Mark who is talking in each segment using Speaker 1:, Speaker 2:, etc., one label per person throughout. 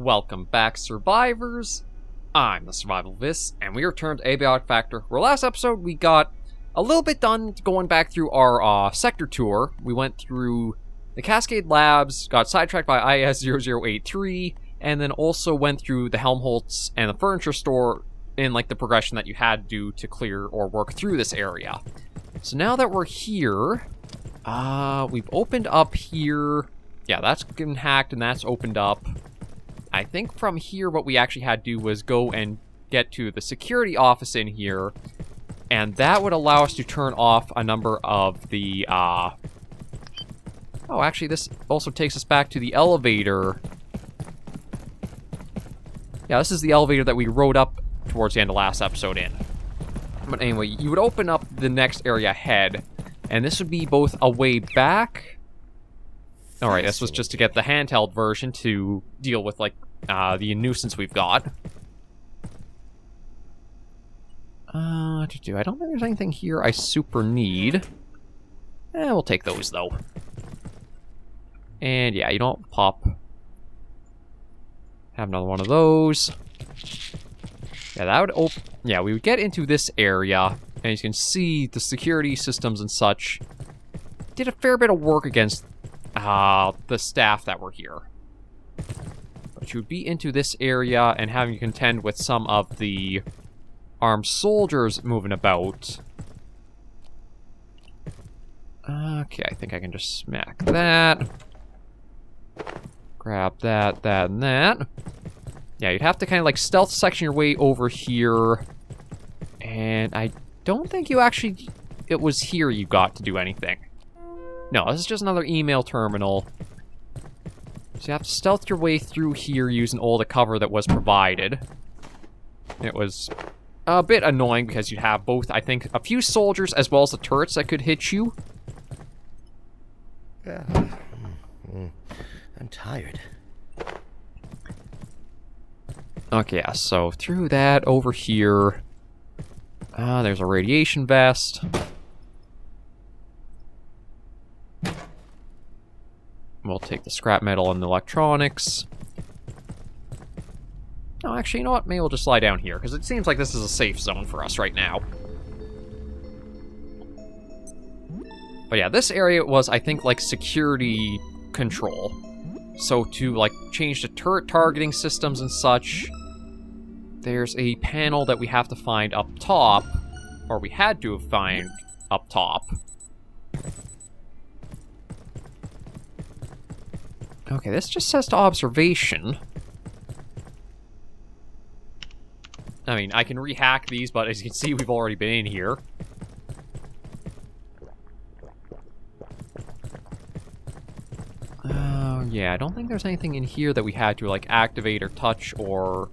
Speaker 1: Welcome back, survivors. I'm the Survivalist, and we returned to Abiotic Factor, where last episode we got a little bit done going back through our sector tour. We went through the Cascade Labs, got sidetracked by IS-0083, and then also went through the Helmholtz and the furniture store in like the progression that you had to do to clear or work through this area. So now that we're here, we've opened up here. Yeah, that's been hacked and that's opened up. I think from here what we actually had to do was go and get to the security office in here, and that would allow us to turn off a number of the, Oh, actually this also takes us back to the elevator. Yeah, this is the elevator that we rode up towards the end of last episode in. But anyway, you would open up the next area ahead, and this would be both a way back. Alright, this was just to get the handheld version to deal with, like, the nuisance we've got. I don't think there's anything here I super need. We'll take those, though. And, yeah, you don't pop. Have another one of those. Yeah, that would open. Yeah, we would get into this area, and you can see the security systems and such did a fair bit of work against the staff that were here. But you would be into this area and having to contend with some of the armed soldiers moving about. Okay, I think I can just smack that. Grab that, that, and that. Yeah, you'd have to kind of like stealth section your way over here. And I don't think you actually... It was here you got to do anything. No, this is just another email terminal. So you have to stealth your way through here using all the cover that was provided. It was a bit annoying because you'd have both, I think, a few soldiers as well as the turrets that could hit you.
Speaker 2: Yeah. I'm tired.
Speaker 1: Okay, yeah, so through that, over here. There's a radiation vest. We'll take the scrap metal and the electronics. Oh, actually, you know what? Maybe we'll just lie down here, because it seems like this is a safe zone for us right now. But yeah, this area was, I think, like, security control. So to, like, change the turret targeting systems and such, there's a panel that we have to find up top, or we had to find up top. Okay, this just says to observation. I mean, I can rehack these, but as you can see, we've already been in here. Yeah, I don't think there's anything in here that we had to, like, activate or touch or...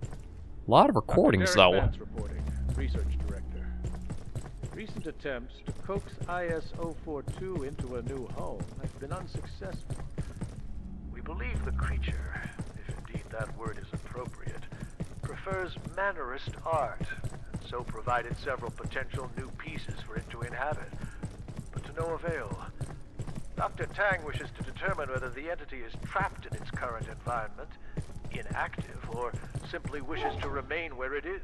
Speaker 1: A lot of recordings, though.
Speaker 3: Reporting, Research Director. Recent attempts to coax IS-042 into a new home have been unsuccessful. We believe the creature, if indeed that word is appropriate, prefers mannerist art, and so provided several potential new pieces for it to inhabit, but to no avail. Dr. Tang wishes to determine whether the entity is trapped in its current environment, inactive, or simply wishes to remain where it is.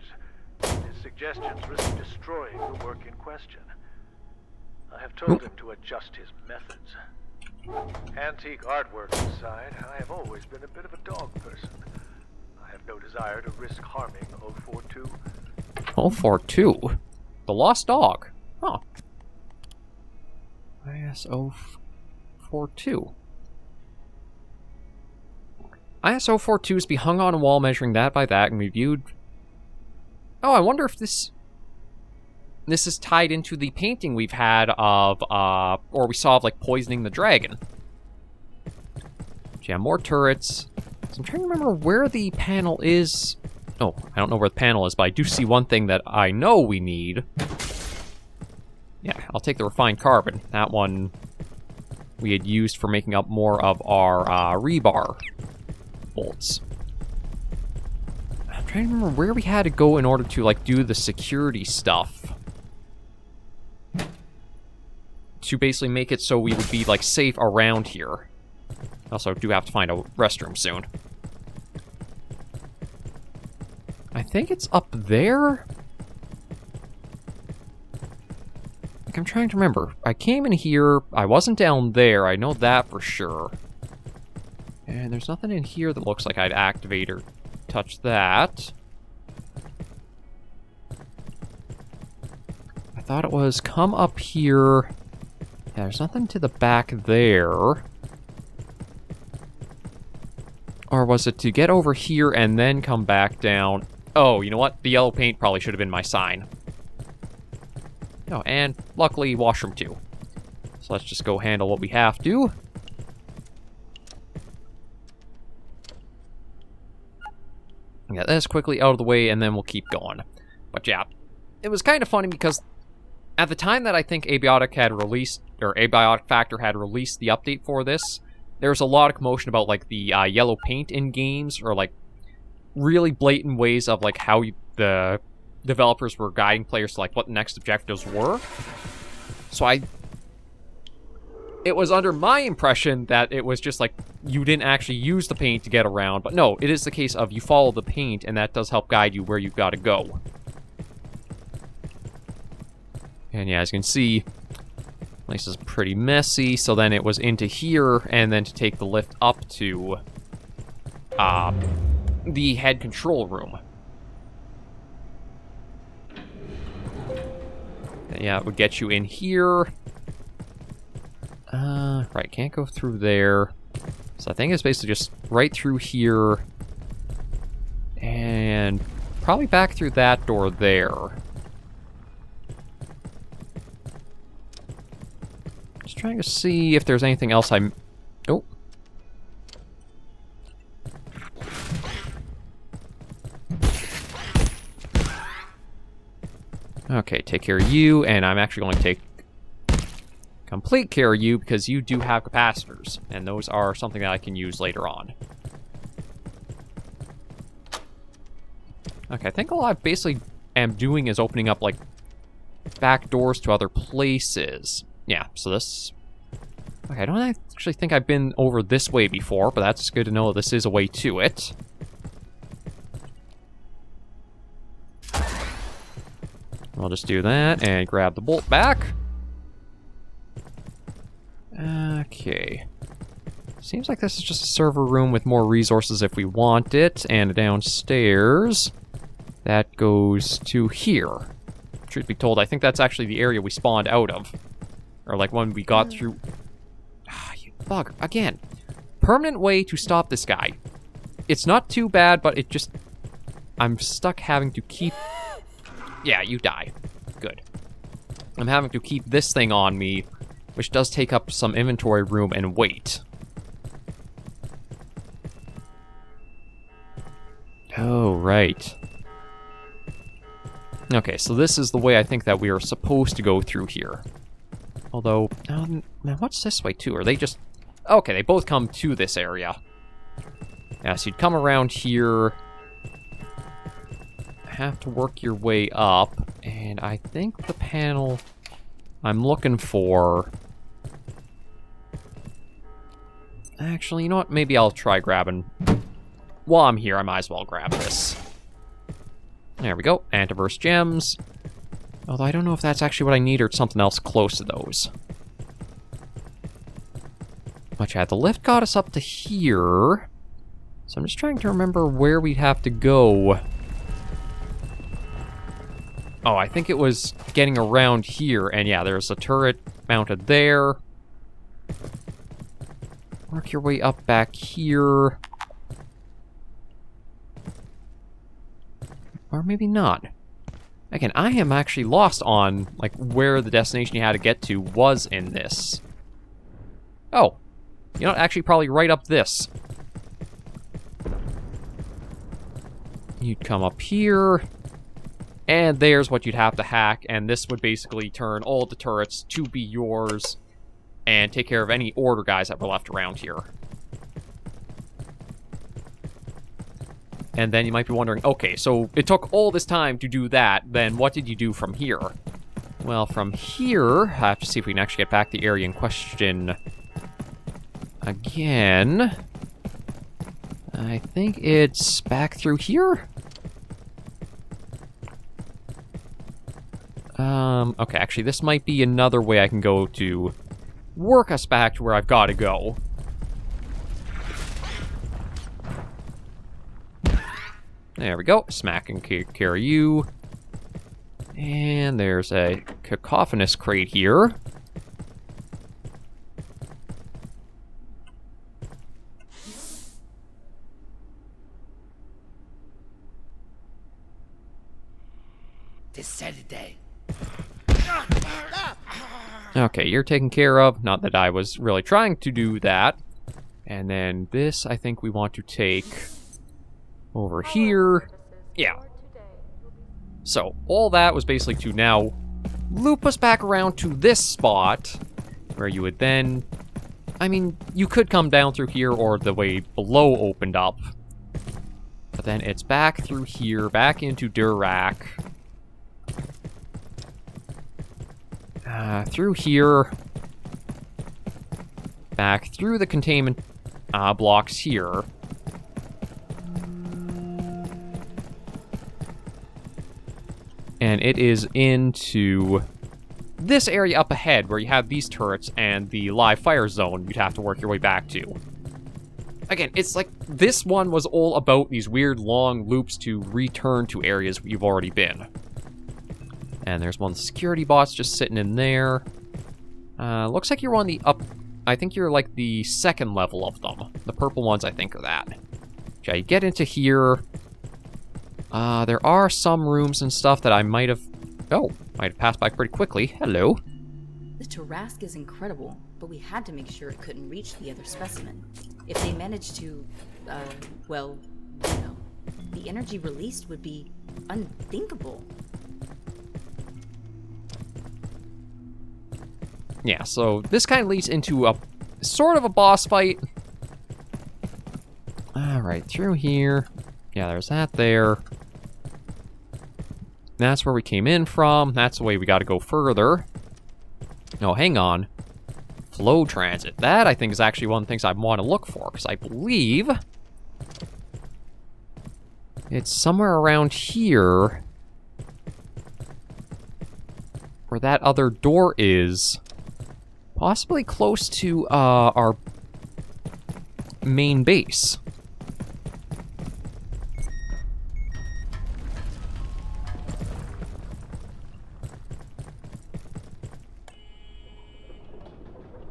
Speaker 3: His suggestions risk destroying the work in question. I have told him to adjust his methods. Antique artwork aside, I have always been a bit of a dog person. I have no desire to risk harming 042.
Speaker 1: 042? The lost dog? Huh. IS-042. IS-042 is to be hung on a wall measuring that by that and reviewed... Oh, I wonder if this is tied into the painting we've had of, or we saw of, like, poisoning the dragon. So yeah, more turrets. So I'm trying to remember where the panel is. Oh, I don't know where the panel is, but I do see one thing that I know we need. Yeah, I'll take the refined carbon. That one we had used for making up more of our rebar bolts. I'm trying to remember where we had to go in order to, like, do the security stuff. To basically make it so we would be, like, safe around here. Also, do have to find a restroom soon. I think it's up there? Like, I'm trying to remember. I came in here, I wasn't down there, I know that for sure. And there's nothing in here that looks like I'd activate or touch that. I thought it was come up here. Yeah, there's nothing to the back there. Or was it to get over here and then come back down? Oh, you know what? The yellow paint probably should have been my sign. Oh, and luckily, washroom too. So let's just go handle what we have to. Get this quickly out of the way, and then we'll keep going. But yeah, it was kind of funny because at the time that I think Abiotic had released, or Abiotic Factor had released the update for this, there was a lot of commotion about, like, the yellow paint in games, or, like, really blatant ways of, like, how the developers were guiding players to, like, what the next objectives were. So it was under my impression that it was just, like, you didn't actually use the paint to get around, but no, it is the case of you follow the paint, and that does help guide you where you've got to go. And yeah, as you can see, place is pretty messy, so then it was into here, and then to take the lift up to the head control room. And yeah, it would get you in here. Right, can't go through there. So I think it's basically just right through here, and probably back through that door there. Just trying to see if there's anything else I'm... Oh. Okay, take care of you, and I'm actually going to take complete care of you because you do have capacitors, and those are something that I can use later on. Okay, I think all I basically am doing is opening up, like, back doors to other places. Yeah, so this... Okay, I don't actually think I've been over this way before, but that's good to know this is a way to it. I'll just do that and grab the bolt back. Okay. Seems like this is just a server room with more resources if we want it, and downstairs that goes to here. Truth be told, I think that's actually the area we spawned out of. Or like when we got through... Ah, you bug. Again. Permanent way to stop this guy. It's not too bad, but it just... I'm stuck having to keep... Yeah, you die. Good. I'm having to keep this thing on me, which does take up some inventory room and weight. Oh, right. Okay, so this is the way I think that we are supposed to go through here. Although, now what's this way too? Are they just... Okay, they both come to this area. Yeah, so you'd come around here, have to work your way up, and I think the panel I'm looking for... Actually, you know what? Maybe I'll try grabbing... While I'm here, I might as well grab this. There we go. Antiverse gems. Although I don't know if that's actually what I need or it's something else close to those. But yeah, the lift got us up to here. So I'm just trying to remember where we'd have to go. Oh, I think it was getting around here. And yeah, there's a turret mounted there. Work your way up back here. Or maybe not. Again, I am actually lost on, like, where the destination you had to get to was in this. Oh. You know, actually probably right up this. You'd come up here. And there's what you'd have to hack, and this would basically turn all the turrets to be yours and take care of any order guys that were left around here. And then you might be wondering, okay, so it took all this time to do that, then what did you do from here? Well, from here, I have to see if we can actually get back the area in question again. I think it's back through here? Okay, actually, this might be another way I can go to work us back to where I've got to go. There we go. Smack and care you. And there's a cacophonous crate here. Okay, you're taken care of. Not that I was really trying to do that. And then this, I think we want to take over here. Yeah. So, all that was basically to now loop us back around to this spot, where you would then... I mean, you could come down through here, or the way below opened up. But then it's back through here, back into Tarrasque. Through here. Back through the containment blocks here. And it is into this area up ahead where you have these turrets and the live fire zone you'd have to work your way back to. Again, it's like this one was all about these weird long loops to return to areas you've already been. And there's one of the security bots just sitting in there. Looks like you're on the up... I think you're like the second level of them. The purple ones, I think, are that. Okay, you get into here. There are some rooms and stuff that I might have... Oh, might have passed by pretty quickly. Hello.
Speaker 2: The Tarrasque is incredible, but we had to make sure it couldn't reach the other specimen. If they managed to, well, you know, the energy released would be unthinkable.
Speaker 1: Yeah, so this kind of leads into a sort of a boss fight. Alright, through here. Yeah, there's that there. That's where we came in from. That's the way we gotta go further. No, hang on. Flow transit. That, I think, is actually one of the things I want to look for, because I believe it's somewhere around here where that other door is. Possibly close to our main base.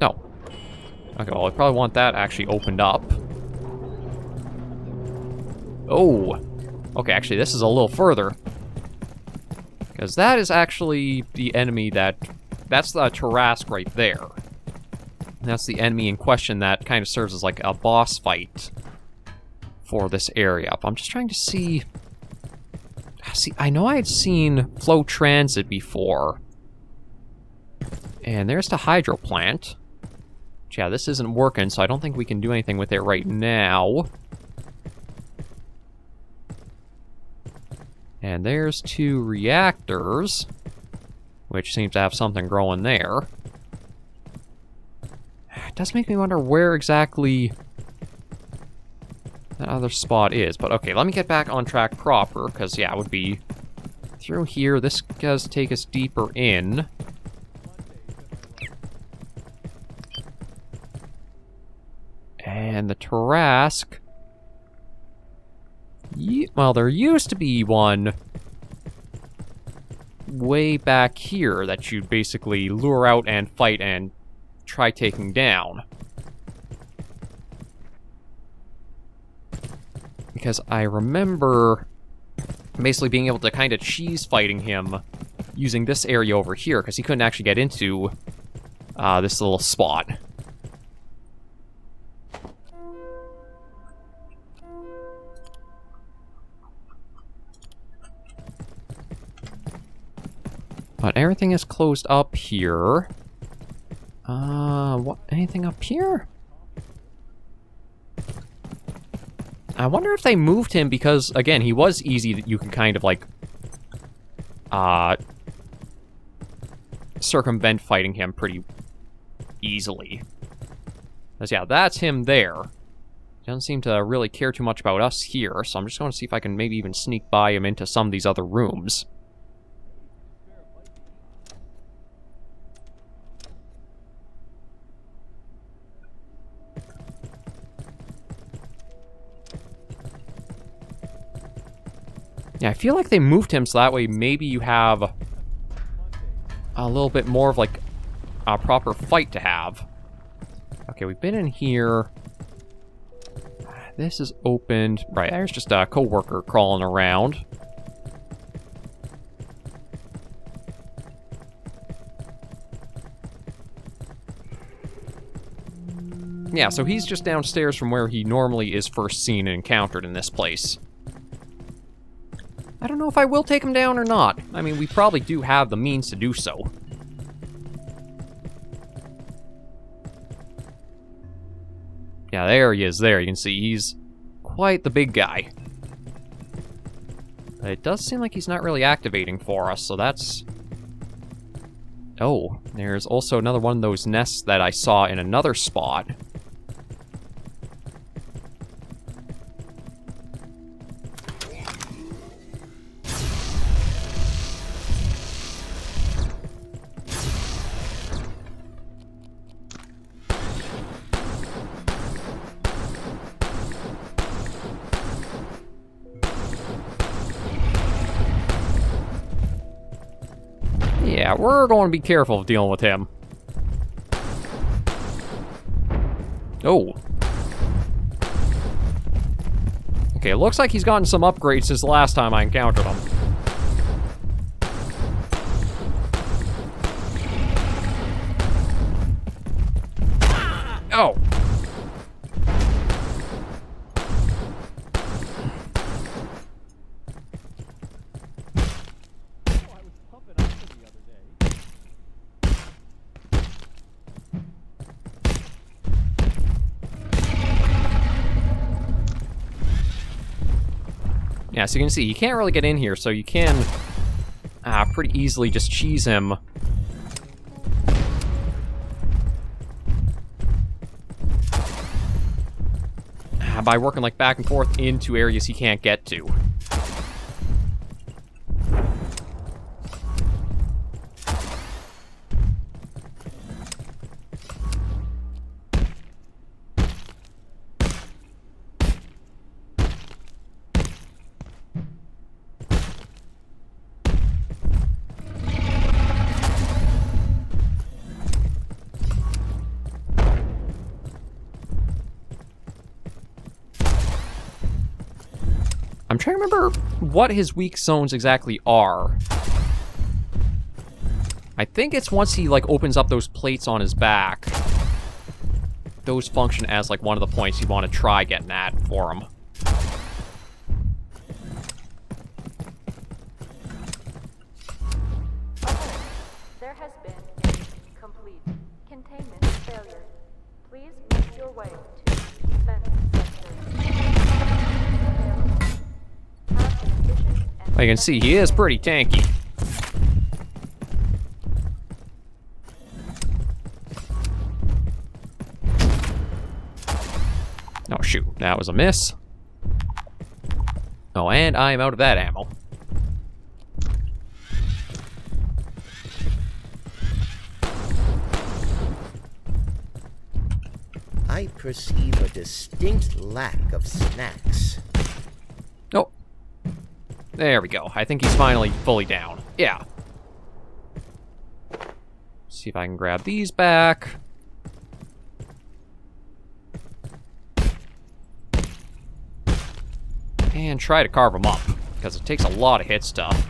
Speaker 1: No. Okay, well, I probably want that actually opened up. Oh. Okay, actually, this is a little further. Because that is actually the enemy that... That's the Tarrasque right there. That's the enemy in question that kind of serves as like a boss fight for this area. But I'm just trying to see... See, I know I had seen flow transit before. And there's the hydro plant. Yeah, this isn't working, so I don't think we can do anything with it right now. And there's 2 reactors, which seems to have something growing there. It does make me wonder where exactly that other spot is. But okay, let me get back on track proper, because yeah, it would be through here. This does take us deeper in. And the Tarrasque... well, there used to be one way back here that you'd basically lure out and fight and try taking down. Because I remember basically being able to kind of cheese fighting him using this area over here, because he couldn't actually get into this little spot. But everything is closed up here. What? Anything up here? I wonder if they moved him because, again, he was easy that you can kind of, like, circumvent fighting him pretty easily. Because, yeah, that's him there. Doesn't seem to really care too much about us here, so I'm just going to see if I can maybe even sneak by him into some of these other rooms. Yeah, I feel like they moved him so that way maybe you have a little bit more of, like, a proper fight to have. Okay, we've been in here. This is opened. Right, there's just a co-worker crawling around. Yeah, so he's just downstairs from where he normally is first seen and encountered in this place. I don't know if I will take him down or not. I mean, we probably do have the means to do so. Yeah, there he is. There, you can see he's quite the big guy. But it does seem like he's not really activating for us, so that's... Oh, there's also another one of those nests that I saw in another spot. Yeah, we're going to be careful of dealing with him. Oh. Okay, it looks like he's gotten some upgrades since the last time I encountered him. Oh. Yeah, so you can see, he can't really get in here, so you can pretty easily just cheese him. By working like back and forth into areas he can't get to. I'm trying to remember what his weak zones exactly are. I think it's once he, like, opens up those plates on his back. Those function as, like, one of the points you want to try getting at for him.
Speaker 4: There has been a complete containment failure. Please make your way to defense sector.
Speaker 1: You can see he is pretty tanky. Oh shoot, that was a miss. Oh, and I am out of that ammo.
Speaker 5: I perceive a distinct lack of snacks.
Speaker 1: Oh. There we go. I think he's finally fully down. Yeah. See if I can grab these back. And try to carve them up, because it takes a lot of hit stuff.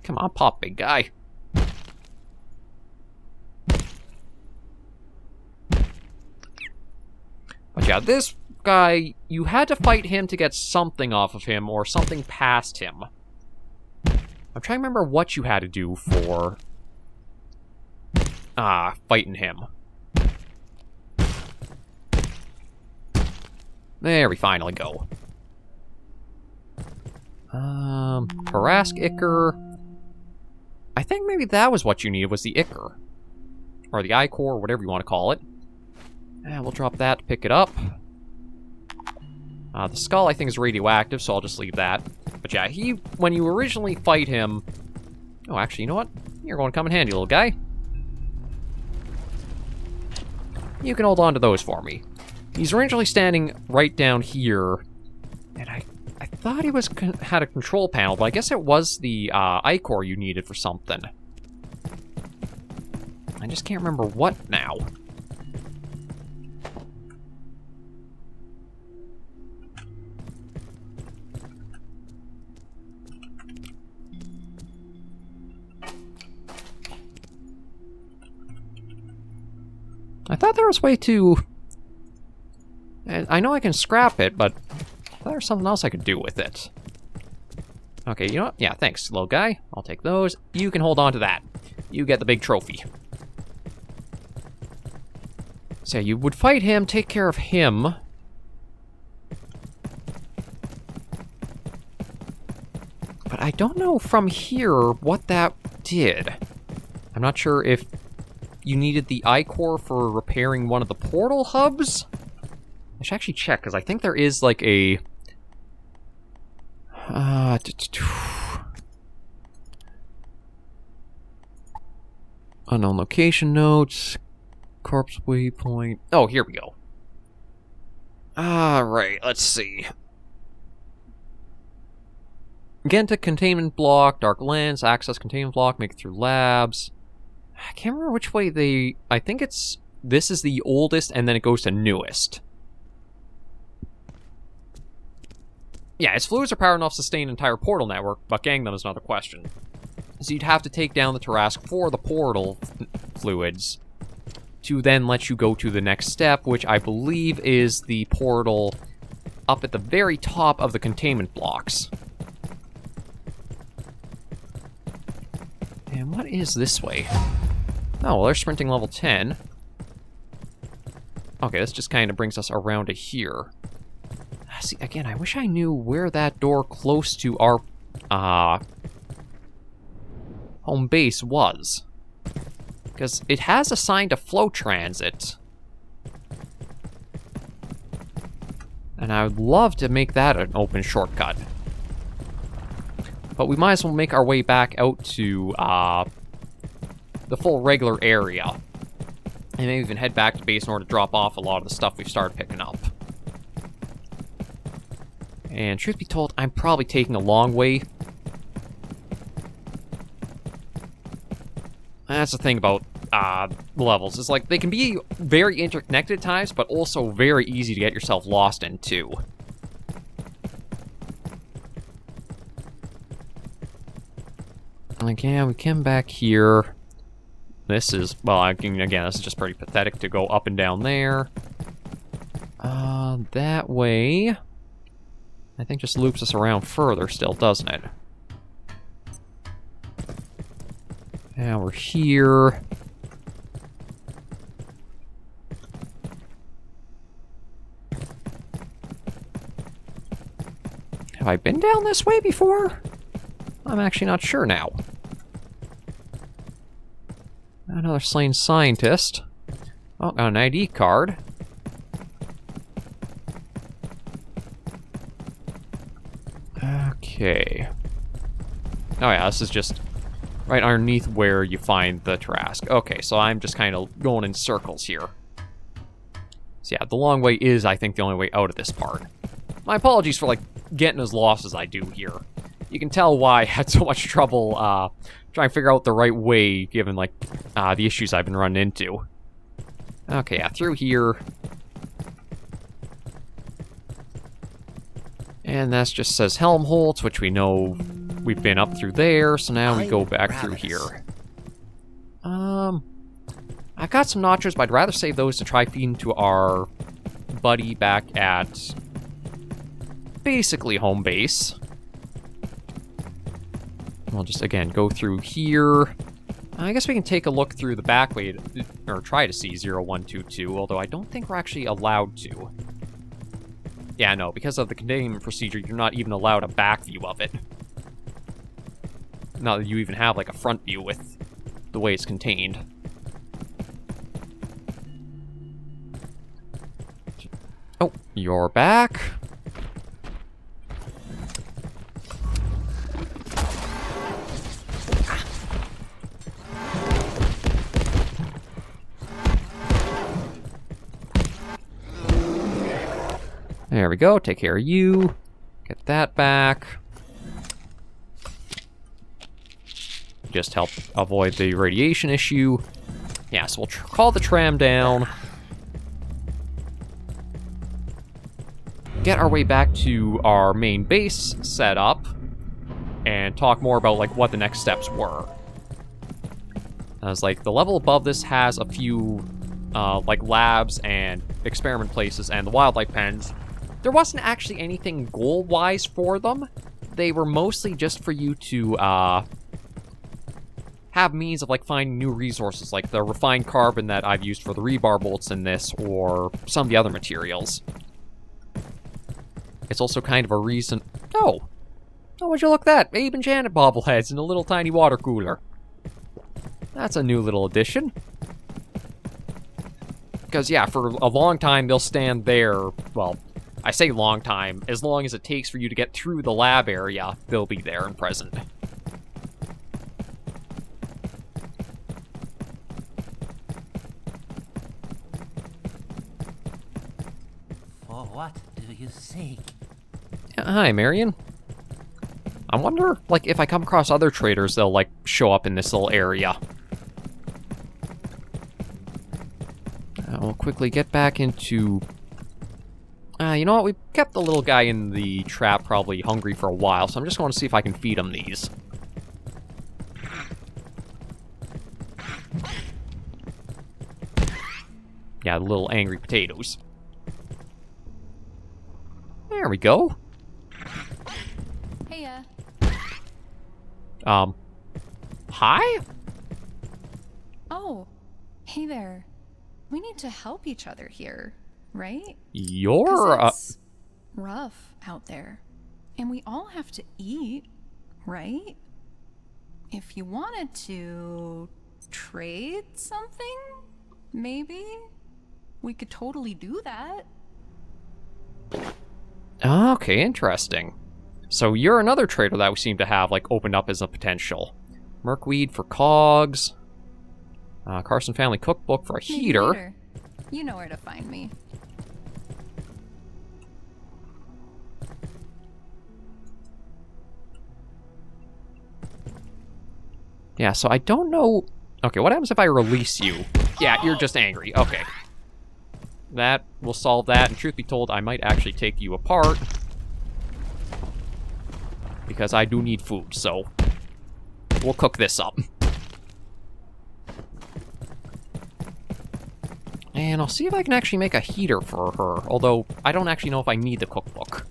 Speaker 1: Come on, pop, big guy. But yeah, this guy, you had to fight him to get something off of him, or something past him. I'm trying to remember what you had to do for... fighting him. There we finally go. Tarrasque Ichor. I think maybe that was what you needed, was the Ichor. Or the Ichor, whatever you want to call it. And we'll drop that to pick it up. The skull, I think, is radioactive, so I'll just leave that. But yeah, when you originally fight him... Oh, actually, you know what? You're going to come in handy, little guy. You can hold on to those for me. He's originally standing right down here, and I thought he had a control panel, but I guess it was the I-core you needed for something. I just can't remember what now. I thought there was a way to... I know I can scrap it, but I thought there was something else I could do with it. Okay, you know what? Yeah, thanks, little guy. I'll take those. You can hold on to that. You get the big trophy. So you would fight him, take care of him. But I don't know from here what that did. I'm not sure if you needed the I-core for repairing one of the portal hubs. I should actually check, because I think there is like a... unknown location notes. Corpse waypoint. Oh, here we go. Alright, let's see. Get to containment block, dark lens, access containment block, make it through labs. I can't remember which way they... I think it's... This is the oldest, and then it goes to newest. Yeah, its fluids are power enough to sustain an entire portal network, but getting them is another question. So you'd have to take down the Tarrasque for the portal fluids to then let you go to the next step, which I believe is the portal up at the very top of the containment blocks. And what is this way? Oh, well, they're sprinting level 10. Okay, this just kind of brings us around to here. See, again, I wish I knew where that door close to our home base was. Because it has assigned a flow transit. And I would love to make that an open shortcut. But we might as well make our way back out to the full regular area. And maybe even head back to base in order to drop off a lot of the stuff we've started picking up. And truth be told, I'm probably taking a long way. That's the thing about levels. It's like, they can be very interconnected at times, but also very easy to get yourself lost in, too. Again, we came back here. This is, well, again, this is just pretty pathetic to go up and down there. That way... I think just loops us around further still, doesn't it? Now we're here. Have I been down this way before? I'm actually not sure now. Another slain scientist. Oh, got an ID card. Okay. Oh yeah, this is just right underneath where you find the Tarrasque. Okay, so I'm just kind of going in circles here. So yeah, the long way is, I think, the only way out of this part. My apologies for, like, getting as lost as I do here. You can tell why I had so much trouble trying to figure out the right way, given, like, the issues I've been running into. Okay, yeah, through here. And that just says Helmholtz, which we know we've been up through there, so now we go back through here. I've got some nachos, but I'd rather save those to try feeding to our buddy back at basically home base. We'll just, again, go through here. I guess we can take a look through the back way, or try to see 0122, although I don't think we're actually allowed to. Yeah, no, because of the containment procedure, you're not even allowed a back view of it. Not that you even have, like, a front view with the way it's contained. Oh, you're back. There we go. Take care of you. Get that back. Just help avoid the radiation issue. Yeah, so we'll call the tram down. Get our way back to our main base setup. And talk more about, like, what the next steps were. I was like, the level above this has a few, like, labs and experiment places and the wildlife pens. There wasn't actually anything goal-wise for them. They were mostly just for you to, have means of, like, finding new resources, like the refined carbon that I've used for the rebar bolts in this, or some of the other materials. It's also kind of a reason... Oh! Oh, would you look at that? Abe and Janet bobbleheads in a little tiny water cooler. That's a new little addition. Because, yeah, for a long time, they'll stand there. Well, I say long time. As long as it takes for you to get through the lab area, they'll be there and present.
Speaker 6: For what do you seek?
Speaker 1: Hi, Marion. I wonder, like, if I come across other traders, they'll, like, show up in this little area. We'll quickly get back into... you know what? We kept the little guy in the trap probably hungry for a while, so I'm just going to see if I can feed him these. Yeah, the little angry potatoes. There we go.
Speaker 7: Hey,
Speaker 1: Hi?
Speaker 7: Oh, hey there. We need to help each other here, right?
Speaker 1: You're,
Speaker 7: 'Cause it's rough out there. And we all have to eat, right? If you wanted to trade something, maybe we could totally do that.
Speaker 1: Okay, interesting. So you're another trader that we seem to have, like, opened up as a potential. Merkweed for cogs. Carson Family Cookbook for a
Speaker 7: Maybe
Speaker 1: heater.
Speaker 7: later. You know where to find me.
Speaker 1: Yeah, so I don't know... Okay, what happens if I release you? Yeah, you're just angry. Okay. That will solve that, and truth be told, I might actually take you apart. Because I do need food, so... We'll cook this up. And I'll see if I can actually make a heater for her, although I don't actually know if I need the cookbook.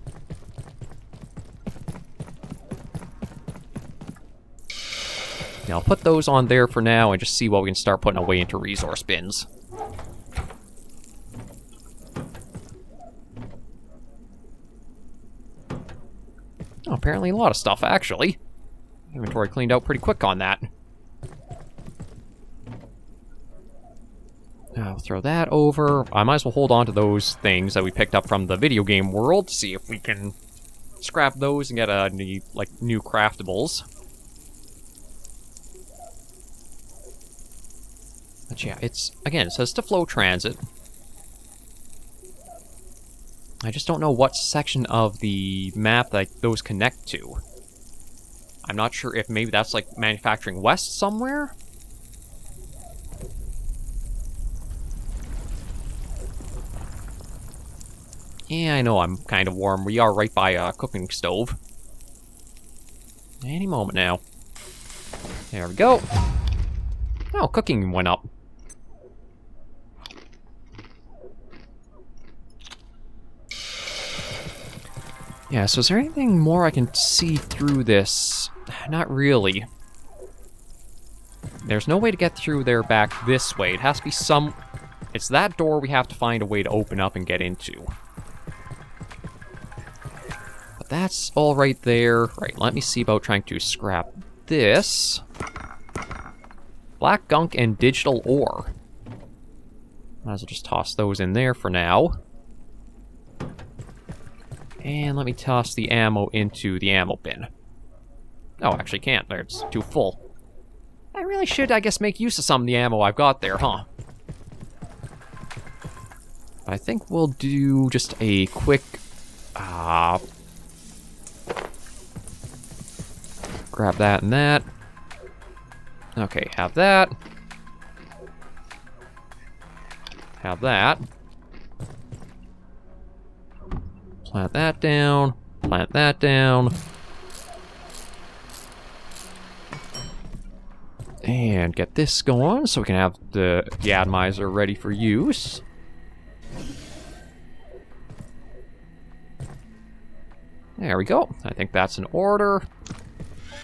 Speaker 1: Now, I'll put those on there for now and just see what we can start putting away into resource bins. Oh, apparently a lot of stuff, actually. Inventory cleaned out pretty quick on that. I'll throw that over. I might as well hold on to those things that we picked up from the video game world to see if we can scrap those and get new craftables. But yeah, it's, again, it says to flow transit. I just don't know what section of the map that those connect to. I'm not sure if maybe that's like Manufacturing West somewhere? Yeah, I know I'm kind of warm. We are right by a cooking stove. Any moment now. There we go. Oh, cooking went up. Yeah, so is there anything more I can see through this? Not really. There's no way to get through there back this way. It has to be some... It's that door we have to find a way to open up and get into. But that's all right there. Right, let me see about trying to scrap this. Black gunk and digital ore. Might as well just toss those in there for now. And let me toss the ammo into the ammo bin. Oh, actually can't. There, it's too full. I really should, I guess, make use of some of the ammo I've got there, huh? I think we'll do just a quick Grab that and that. Okay, have that. Have that. Plant that down. Plant that down. And get this going so we can have the atomizer ready for use. There we go. I think that's in order.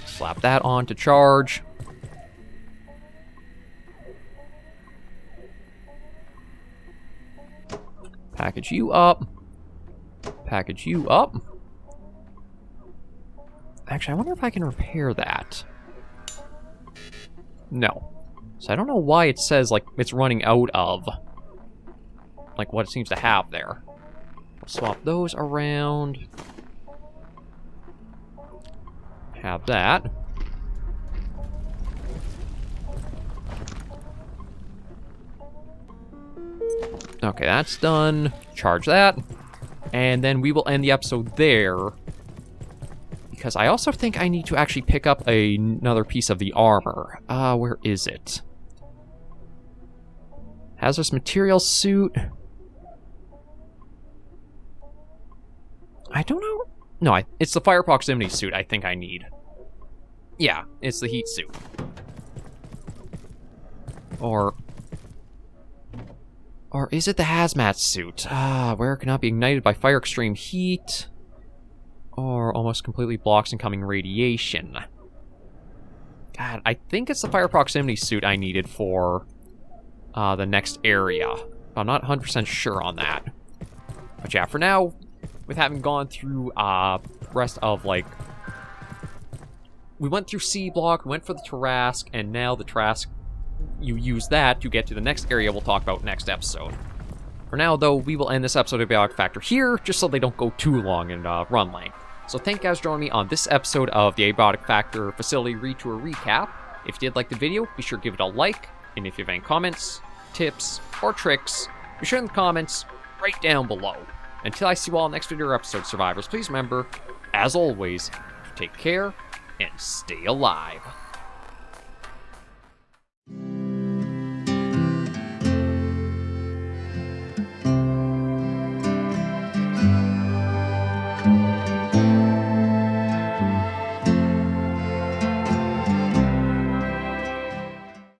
Speaker 1: Slap that on to charge. Package you up. Package you up. Actually, I wonder if I can repair that. No. So I don't know why it says, like, it's running out of, like, what it seems to have there. Swap those around. Have that. Okay, that's done. Charge that. And then we will end the episode there. Because I also think I need to actually pick up another piece of the armor. Where is it? Hazardous material suit. I don't know. No, it's the fire proximity suit I think I need. Yeah, it's the heat suit. Or is it the hazmat suit? Where it cannot be ignited by fire extreme heat. Or almost completely blocks incoming radiation. God, I think it's the fire proximity suit I needed for the next area. I'm not 100% sure on that. But yeah, for now, with having gone through rest of, like... We went through C block, went for the Tarrasque, and now the Tarrasque, you use that to get to the next area we'll talk about next episode. For now, though, we will end this episode of Abiotic Factor here, just so they don't go too long in run length. So thank you guys for joining me on this episode of the Abiotic Factor Facility Retour Recap. If you did like the video, be sure to give it a like, and if you have any comments, tips, or tricks, be sure in the comments right down below. Until I see you all next video or episode, survivors, please remember, as always, take care and stay alive.